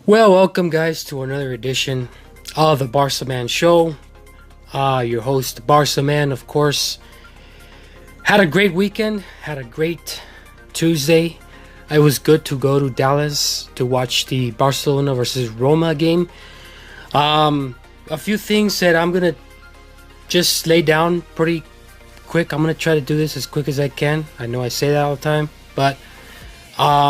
Well, welcome guys to another edition of the Barca Man Show. Your host, Barca Man, of course. Had a great weekend, had a great Tuesday. It was good to go to Dallas to watch the Barcelona versus Roma game. A few things that I'm going to just lay down pretty quick. I'm going to try to do this as quick as I can. I know I say that all the time, but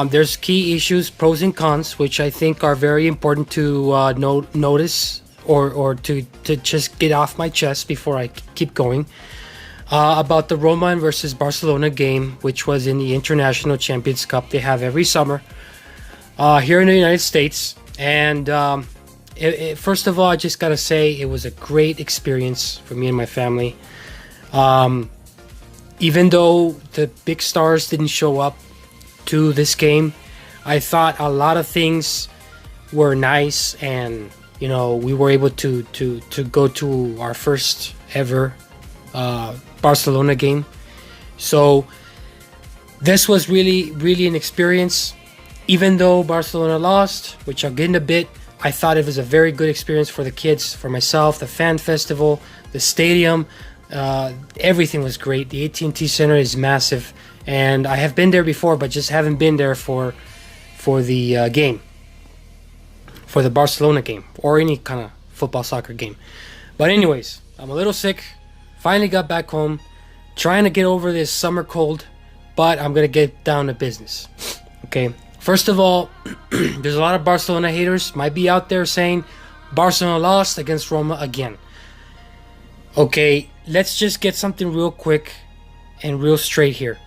there's key issues, pros and cons, which I think are very important to notice or to just get off my chest before I keep going. About the Roma versus Barcelona game, which was in the International Champions Cup they have every summer here in the United States. And first of all, I just got to say it was a great experience for me and my family. Even though the big stars didn't show up to this game, I thought a lot of things were nice, and we were able to go to our first ever Barcelona game. So this was really an experience. Even though Barcelona lost, which I'll get in a bit, I thought it was a very good experience for the kids, for myself. The fan festival, the stadium, everything was great. The AT&T Center is massive, and I have been there before, but just haven't been there for the game, for the Barcelona game, or any kind of football soccer game. But anyways, I'm a little sick. Finally got back home, trying to get over this summer cold, but I'm gonna get down to business. Okay, first of all, there's a lot of Barcelona haters might be out there saying Barcelona lost against Roma again. Okay, let's just get something real quick and real straight here.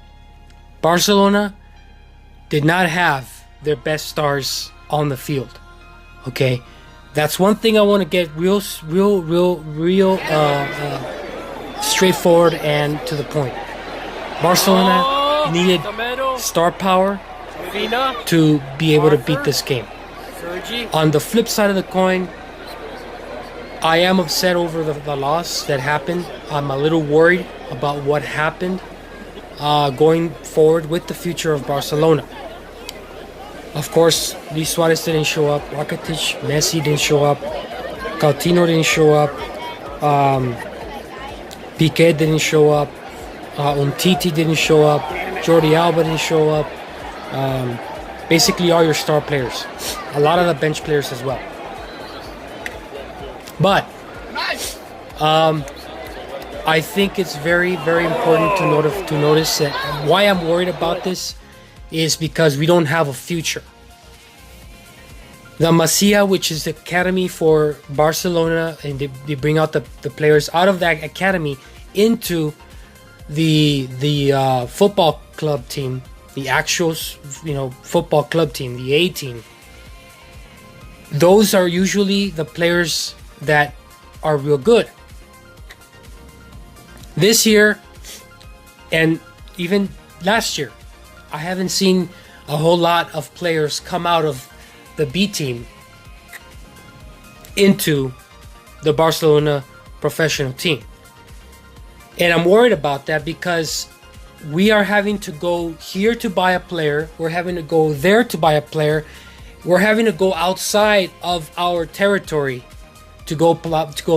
Barcelona did not have their best stars on the field. Okay, that's one thing I want to get real straightforward and to the point. Barcelona needed star power to be able to beat this game. On the flip side of the coin, I am upset over the loss that happened. I'm a little worried about what happened going forward with the future of Barcelona. Of course, Luis Suarez didn't show up. Rakitic, Messi didn't show up. Coutinho didn't show up. Piqué didn't show up. Umtiti didn't show up. Jordi Alba didn't show up. Basically all your star players. A lot of the bench players as well. But I think it's very important to notice that why I'm worried about this is because we don't have a future. The Masia, which is the academy for Barcelona, and they bring out the players out of that academy into the football club team, the actual football club team, the A team. Those are usually the players that are real good. This year, and even last year, I haven't seen a whole lot of players come out of the B team into the Barcelona professional team. And I'm worried about that because we are having to go here to buy a player. We're having to go there to buy a player. We're having to go outside of our territory to go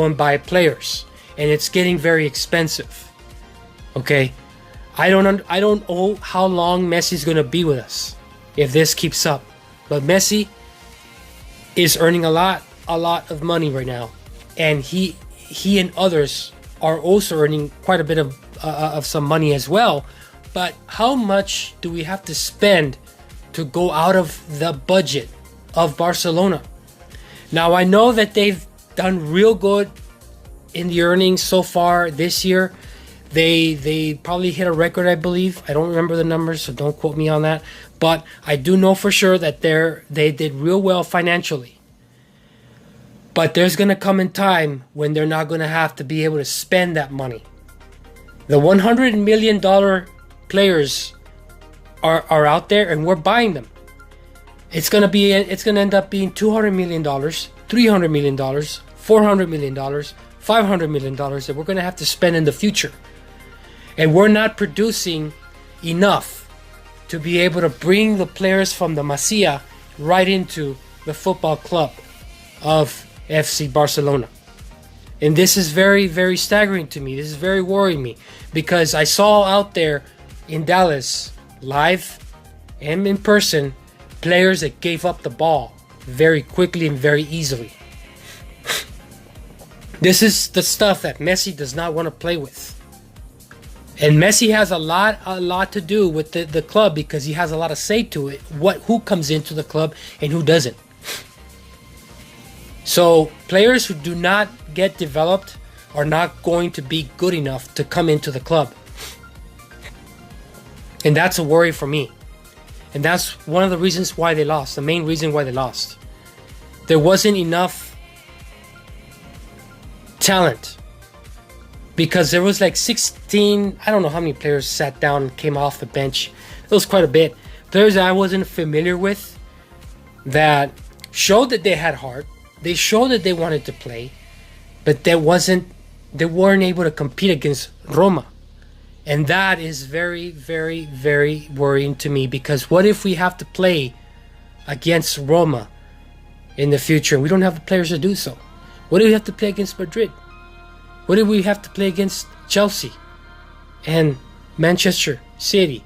and buy players, and it's getting very expensive. Okay, I don't know how long Messi's gonna be with us if this keeps up, but Messi is earning a lot of money right now, and he and others are also earning quite a bit of some money as well. But how much do we have to spend to go out of the budget of Barcelona? Now I know that they've done real good in the earnings so far this year. They probably hit a record, I believe. I don't remember the numbers, so don't quote me on that. But I do know for sure that they did real well financially. But there's going to come a time when they're not going to have to be able to spend that money. The $100 million players are out there, and we're buying them. It's going to end up being $200 million, $300 million, $400 million, $500 million that we're going to have to spend in the future. And we're not producing enough to be able to bring the players from the Masia right into the football club of FC Barcelona. And this is very, very staggering to me. This is very worrying me because I saw out there in Dallas, live and in person, players that gave up the ball very quickly and very easily. This is the stuff that Messi does not want to play with. And Messi has a lot to do with the club because he has a lot of say to it, who comes into the club and who doesn't. So players who do not get developed are not going to be good enough to come into the club. And that's a worry for me. And that's one of the reasons why they lost, the main reason why they lost. There wasn't enough talent. Because there was like 16, I don't know how many players sat down and came off the bench. It was quite a bit. Players that I wasn't familiar with that showed that they had heart. They showed that they wanted to play. But they weren't able to compete against Roma. And that is very, very, very worrying to me. Because what if we have to play against Roma in the future and we don't have the players to do so? What if we have to play against Madrid? What if we have to play against Chelsea and Manchester City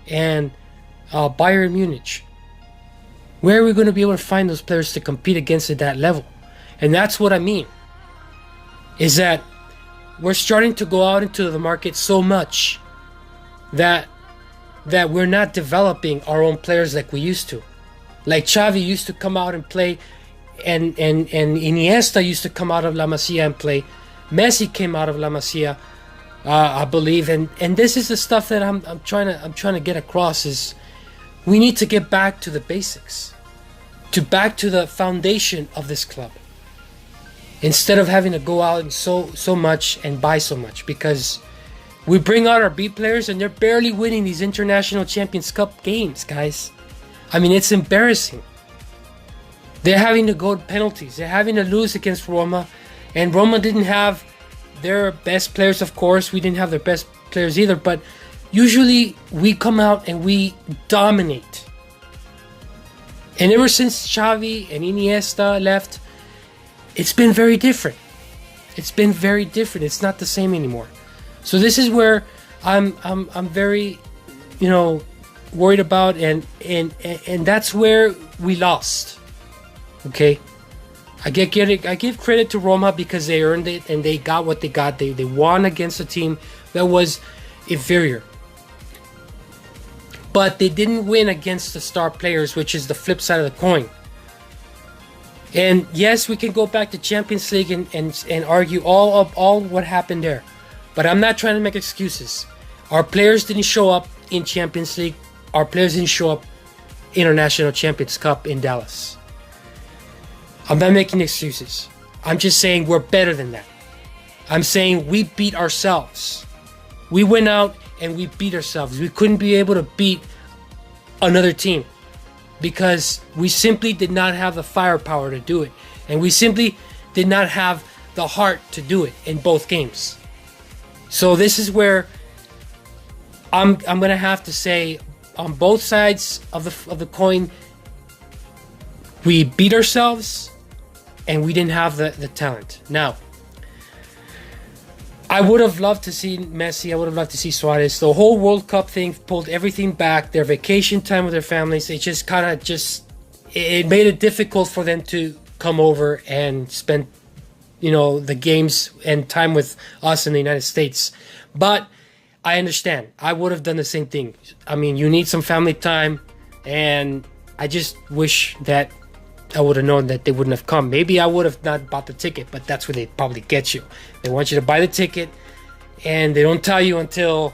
and Bayern Munich? Where are we going to be able to find those players to compete against at that level? And that's what I mean, is that we're starting to go out into the market so much that we're not developing our own players like we used to. Like Xavi used to come out and play, and Iniesta used to come out of La Masia and play. Messi came out of La Masia, I believe, and this is the stuff that I'm trying to get across is we need to get back to the basics, back to the foundation of this club, instead of having to go out and so much and buy so much, because we bring out our B players and they're barely winning these International Champions Cup games, guys. I mean, it's embarrassing. They're having to go to penalties. They're having to lose against Roma. And Roma didn't have their best players, of course. We didn't have their best players either. But usually we come out and we dominate. And ever since Xavi and Iniesta left, it's been very different. It's been very different. It's not the same anymore. So this is where I'm very, worried about, and that's where we lost. Okay. I give credit to Roma because they earned it and they got what they got. They won against a team that was inferior. But they didn't win against the star players, which is the flip side of the coin. And yes, we can go back to Champions League and argue all what happened there. But I'm not trying to make excuses. Our players didn't show up in Champions League. Our players didn't show up International Champions Cup in Dallas. I'm not making excuses. I'm just saying we're better than that. I'm saying we beat ourselves. We went out and we beat ourselves. We couldn't be able to beat another team because we simply did not have the firepower to do it. And we simply did not have the heart to do it in both games. So this is where I'm going to have to say on both sides of the coin, we beat ourselves and we didn't have the talent. Now, I would have loved to see Messi. I would have loved to see Suarez. The whole World Cup thing pulled everything back. Their vacation time with their families. It just it made it difficult for them to come over and spend, the games and time with us in the United States. But I understand. I would have done the same thing. I mean, you need some family time, and I just wish that I would have known that they wouldn't have come. Maybe I would have not bought the ticket, but that's where they probably get you. They want you to buy the ticket, and they don't tell you until,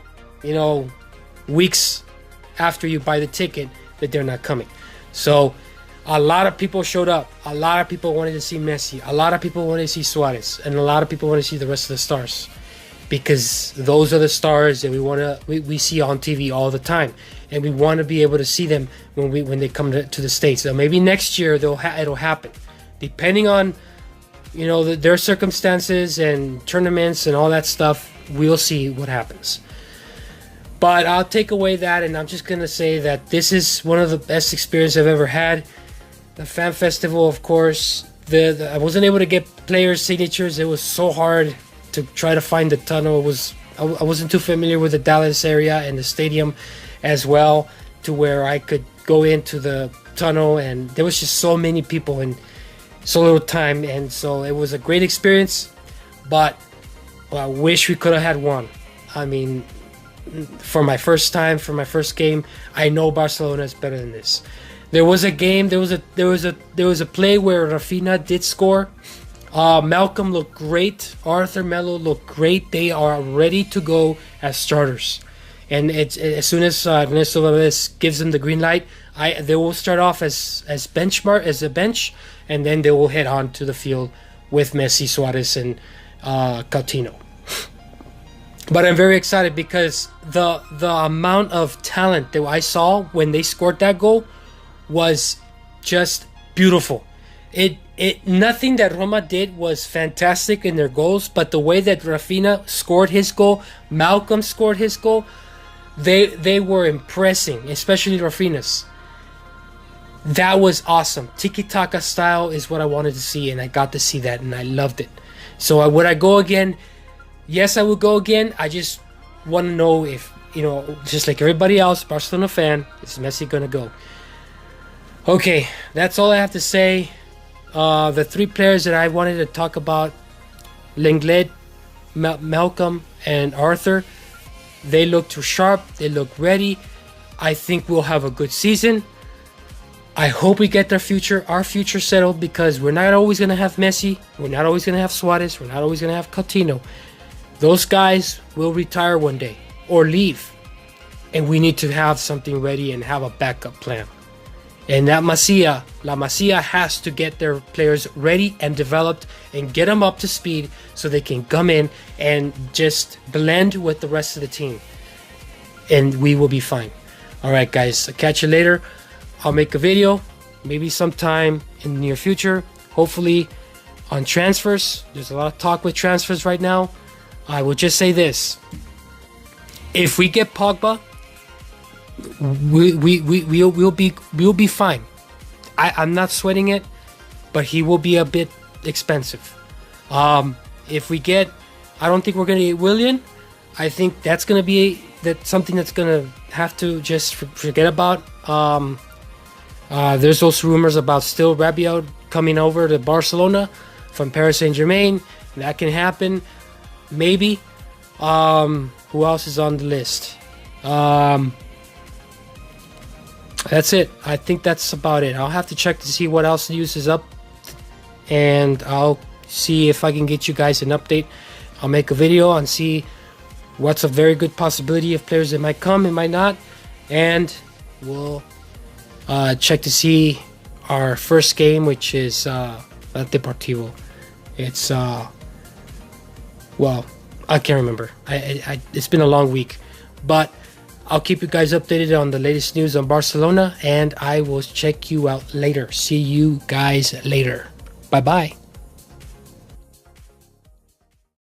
weeks after you buy the ticket that they're not coming. So a lot of people showed up. A lot of people wanted to see Messi. A lot of people wanted to see Suarez. And a lot of people want to see the rest of the stars. Because those are the stars that we see on TV all the time. And we want to be able to see them when they come to the States. So maybe next year it'll happen. Depending on, their circumstances and tournaments and all that stuff, we'll see what happens. But I'll take away that, and I'm just going to say that this is one of the best experiences I've ever had. The fan festival, of course. I wasn't able to get players' signatures. It was so hard to try to find the tunnel. I wasn't too familiar with the Dallas area and the stadium as well, to where I could go into the tunnel, and there was just so many people and so little time, and so it was a great experience. But I wish we could have had one. I mean, for my first game, I know Barcelona is better than this. There was a play where Rafinha did score. Malcolm looked great. Arthur Melo looked great. They are ready to go as starters. And as soon as Ernesto Valdes gives them the green light, they will start off as a bench, and then they will head on to the field with Messi, Suarez, and Coutinho. But I'm very excited because the amount of talent that I saw when they scored that goal was just beautiful. Nothing that Roma did was fantastic in their goals, but the way that Rafinha scored his goal, Malcolm scored his goal, they were impressing, especially Rafinha's. That was awesome. Tiki-taka style is what I wanted to see, and I got to see that, and I loved it. So would I go again? Yes, I will go again. I just want to know if, just like everybody else, Barcelona fan, is Messi going to go? Okay, that's all I have to say. The three players that I wanted to talk about, Lenglet, Malcolm, and Arthur, they look too sharp. They look ready. I think we'll have a good season. I hope we get our future settled, because we're not always going to have Messi. We're not always going to have Suarez. We're not always going to have Coutinho. Those guys will retire one day or leave. And we need to have something ready and have a backup plan. And La Masia has to get their players ready and developed and get them up to speed so they can come in and just blend with the rest of the team. And we will be fine. All right, guys. I'll catch you later. I'll make a video, maybe sometime in the near future, hopefully on transfers. There's a lot of talk with transfers right now. I will just say this. If we get Pogba, we'll be fine. I'm not sweating it, but he will be a bit expensive. If we get, I don't think we're going to get Willian. I think that's going to be something that's going to have to just forget about. There's those rumors about still Rabiot coming over to Barcelona from Paris Saint-Germain. That can happen. Maybe. Who else is on the list? That's it. I think that's about it. I'll have to check to see what else news is up, and I'll see if I can get you guys an update. I'll make a video and see what's a very good possibility of players that might come and might not, and we'll check to see our first game, which is Deportivo. It's well, I can't remember. It's been a long week, but I'll keep you guys updated on the latest news on Barcelona, and I will check you out later. See you guys later. Bye-bye.